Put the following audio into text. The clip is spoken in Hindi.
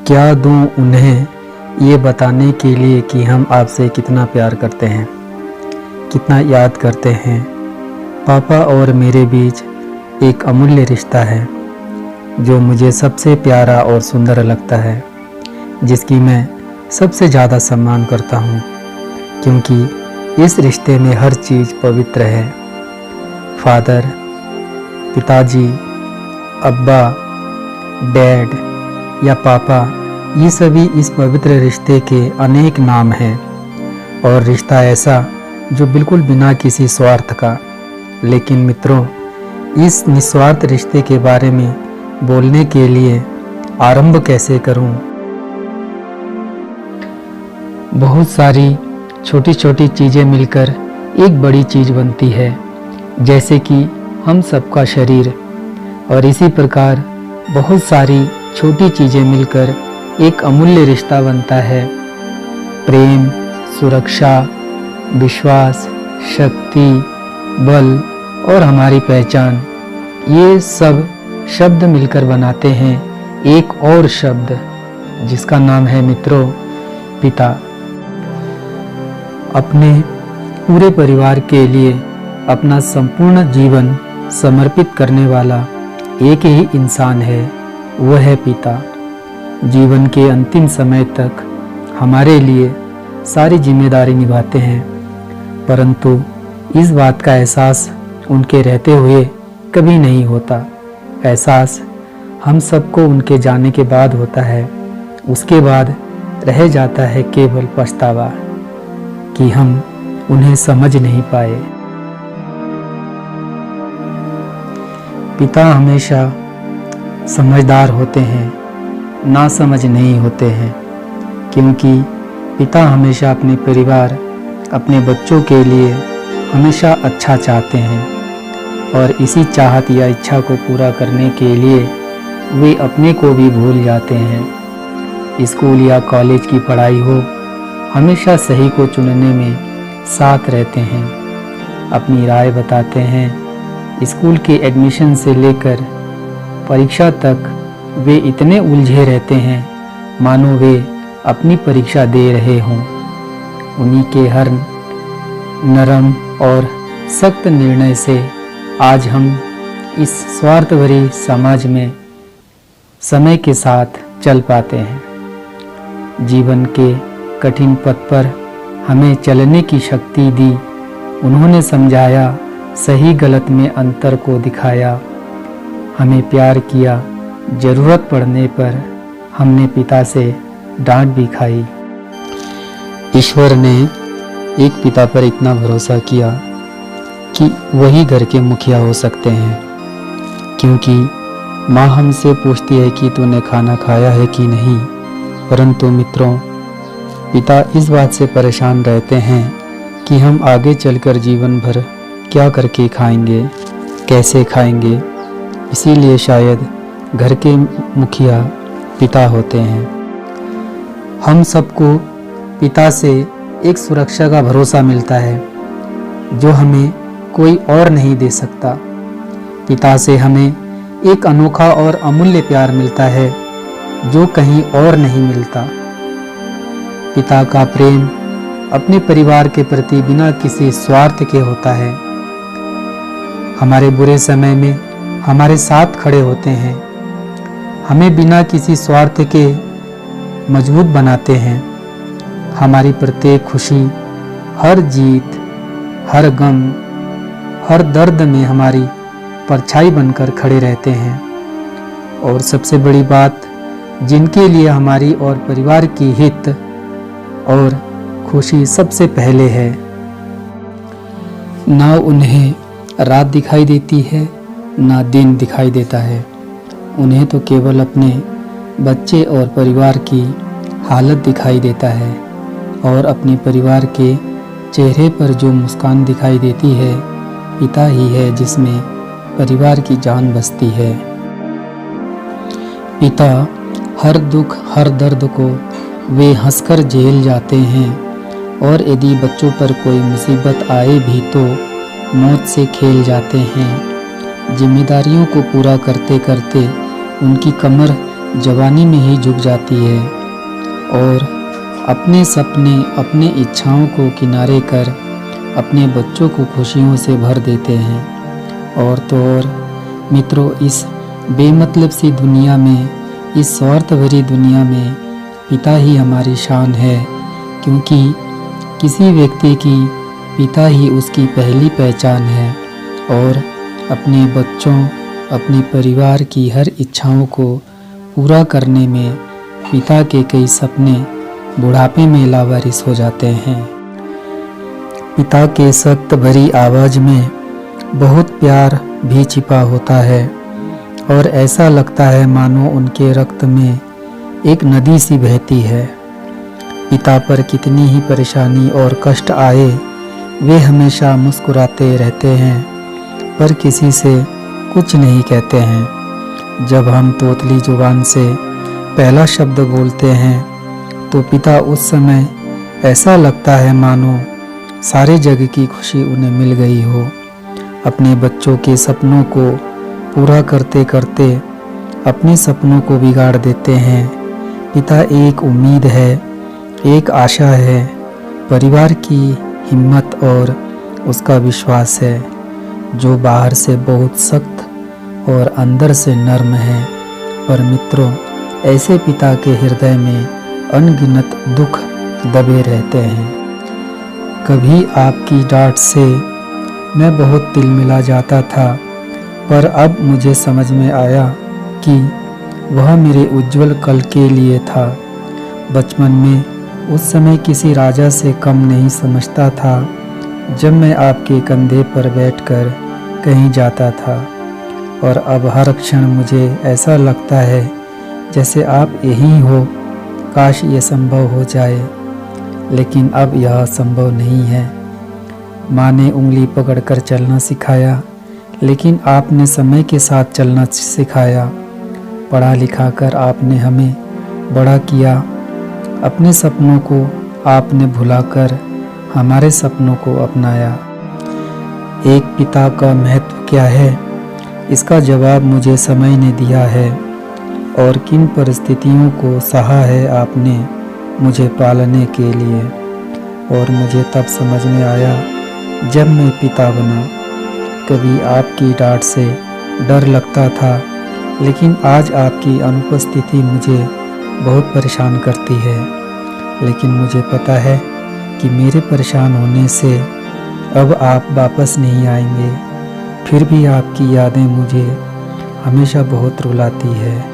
क्या दूं उन्हें ये बताने के लिए कि हम आपसे कितना प्यार करते हैं, कितना याद करते हैं। पापा और मेरे बीच एक अमूल्य रिश्ता है जो मुझे सबसे प्यारा और सुंदर लगता है, जिसकी मैं सबसे ज़्यादा सम्मान करता हूँ, क्योंकि इस रिश्ते में हर चीज़ पवित्र है। फादर, पिताजी, अब्बा, डैड या पापा, ये सभी इस पवित्र रिश्ते के अनेक नाम हैं। और रिश्ता ऐसा जो बिल्कुल बिना किसी स्वार्थ का। लेकिन मित्रों, इस निस्वार्थ रिश्ते के बारे में बोलने के लिए आरंभ कैसे करूं? बहुत सारी छोटी छोटी चीज़ें मिलकर एक बड़ी चीज़ बनती है, जैसे कि हम सबका शरीर। और इसी प्रकार बहुत सारी छोटी चीज़ें मिलकर एक अमूल्य रिश्ता बनता है। प्रेम, सुरक्षा, विश्वास, शक्ति, बल और हमारी पहचान, ये सब शब्द मिलकर बनाते हैं एक और शब्द, जिसका नाम है मित्रों पिता। अपने पूरे परिवार के लिए अपना संपूर्ण जीवन समर्पित करने वाला एक ही इंसान है, वह है पिता। जीवन के अंतिम समय तक हमारे लिए सारी जिम्मेदारी निभाते हैं, परंतु इस बात का एहसास उनके रहते हुए कभी नहीं होता। एहसास हम सबको उनके जाने के बाद होता है। उसके बाद रह जाता है केवल पछतावा कि हम उन्हें समझ नहीं पाए। पिता हमेशा समझदार होते हैं, नासमझ नहीं होते हैं, क्योंकि पिता हमेशा अपने परिवार, अपने बच्चों के लिए हमेशा अच्छा चाहते हैं। और इसी चाहत या इच्छा को पूरा करने के लिए वे अपने को भी भूल जाते हैं। स्कूल या कॉलेज की पढ़ाई हो, हमेशा सही को चुनने में साथ रहते हैं, अपनी राय बताते हैं। स्कूल के एडमिशन से लेकर परीक्षा तक वे इतने उलझे रहते हैं मानो वे अपनी परीक्षा दे रहे हों। उन्हीं के हर नरम और सख्त निर्णय से आज हम इस स्वार्थ भरी समाज में समय के साथ चल पाते हैं। जीवन के कठिन पथ पर हमें चलने की शक्ति दी। उन्होंने समझाया, सही गलत में अंतर को दिखाया, हमें प्यार किया। जरूरत पड़ने पर हमने पिता से डांट भी खाई। ईश्वर ने एक पिता पर इतना भरोसा किया कि वही घर के मुखिया हो सकते हैं, क्योंकि माँ हमसे पूछती है कि तूने खाना खाया है कि नहीं, परंतु मित्रों पिता इस बात से परेशान रहते हैं कि हम आगे चलकर जीवन भर क्या करके खाएंगे, कैसे खाएंगे। इसीलिए शायद घर के मुखिया पिता होते हैं। हम सबको पिता से एक सुरक्षा का भरोसा मिलता है जो हमें कोई और नहीं दे सकता। पिता से हमें एक अनोखा और अमूल्य प्यार मिलता है जो कहीं और नहीं मिलता। पिता का प्रेम अपने परिवार के प्रति बिना किसी स्वार्थ के होता है। हमारे बुरे समय में हमारे साथ खड़े होते हैं, हमें बिना किसी स्वार्थ के मजबूत बनाते हैं। हमारी प्रत्येक खुशी, हर जीत, हर गम, हर दर्द में हमारी परछाई बनकर खड़े रहते हैं। और सबसे बड़ी बात, जिनके लिए हमारी और परिवार की हित और खुशी सबसे पहले है। ना उन्हें रात दिखाई देती है, ना दिन दिखाई देता है। उन्हें तो केवल अपने बच्चे और परिवार की हालत दिखाई देता है। और अपने परिवार के चेहरे पर जो मुस्कान दिखाई देती है, पिता ही है जिसमें परिवार की जान बसती है। पिता हर दुख, हर दर्द को वे हंसकर झेल जाते हैं। और यदि बच्चों पर कोई मुसीबत आए भी तो मौत से खेल जाते हैं। जिम्मेदारियों को पूरा करते करते उनकी कमर जवानी में ही झुक जाती है और अपने सपने, अपने इच्छाओं को किनारे कर अपने बच्चों को खुशियों से भर देते हैं। और तो और मित्रों, इस बेमतलब सी दुनिया में, इस स्वार्थ भरी दुनिया में पिता ही हमारी शान है, क्योंकि किसी व्यक्ति की पिता ही उसकी पहली पहचान है। और अपने बच्चों, अपने परिवार की हर इच्छाओं को पूरा करने में पिता के कई सपने बुढ़ापे में लावारिस हो जाते हैं। पिता के सख्त भरी आवाज़ में बहुत प्यार भी छिपा होता है और ऐसा लगता है मानो उनके रक्त में एक नदी सी बहती है। पिता पर कितनी ही परेशानी और कष्ट आए, वे हमेशा मुस्कुराते रहते हैं, पर किसी से कुछ नहीं कहते हैं। जब हम तोतली जुबान से पहला शब्द बोलते हैं तो पिता उस समय ऐसा लगता है मानो सारे जग की खुशी उन्हें मिल गई हो। अपने बच्चों के सपनों को पूरा करते करते अपने सपनों को बिगाड़ देते हैं। पिता एक उम्मीद है, एक आशा है, परिवार की हिम्मत और उसका विश्वास है, जो बाहर से बहुत सख्त और अंदर से नर्म है। पर मित्रों, ऐसे पिता के हृदय में अनगिनत दुख दबे रहते हैं। कभी आपकी डांट से मैं बहुत तिलमिला जाता था, पर अब मुझे समझ में आया कि वह मेरे उज्जवल कल के लिए था। बचपन में उस समय किसी राजा से कम नहीं समझता था जब मैं आपके कंधे पर बैठकर कहीं जाता था, और अब हर क्षण मुझे ऐसा लगता है जैसे आप यहीं हो। काश ये संभव हो जाए, लेकिन अब यह संभव नहीं है। माँ ने उंगली पकड़कर चलना सिखाया, लेकिन आपने समय के साथ चलना सिखाया। पढ़ा लिखा कर आपने हमें बड़ा किया, अपने सपनों को आपने भुलाकर हमारे सपनों को अपनाया। एक पिता का महत्व क्या है, इसका जवाब मुझे समय ने दिया है, और किन परिस्थितियों को सहा है आपने मुझे पालने के लिए। और मुझे तब समझ में आया जब मैं पिता बना। कभी आपकी डांट से डर लगता था, लेकिन आज आपकी अनुपस्थिति मुझे बहुत परेशान करती है। लेकिन मुझे पता है कि मेरे परेशान होने से अब आप वापस नहीं आएंगे। फिर भी आपकी यादें मुझे हमेशा बहुत रुलाती है।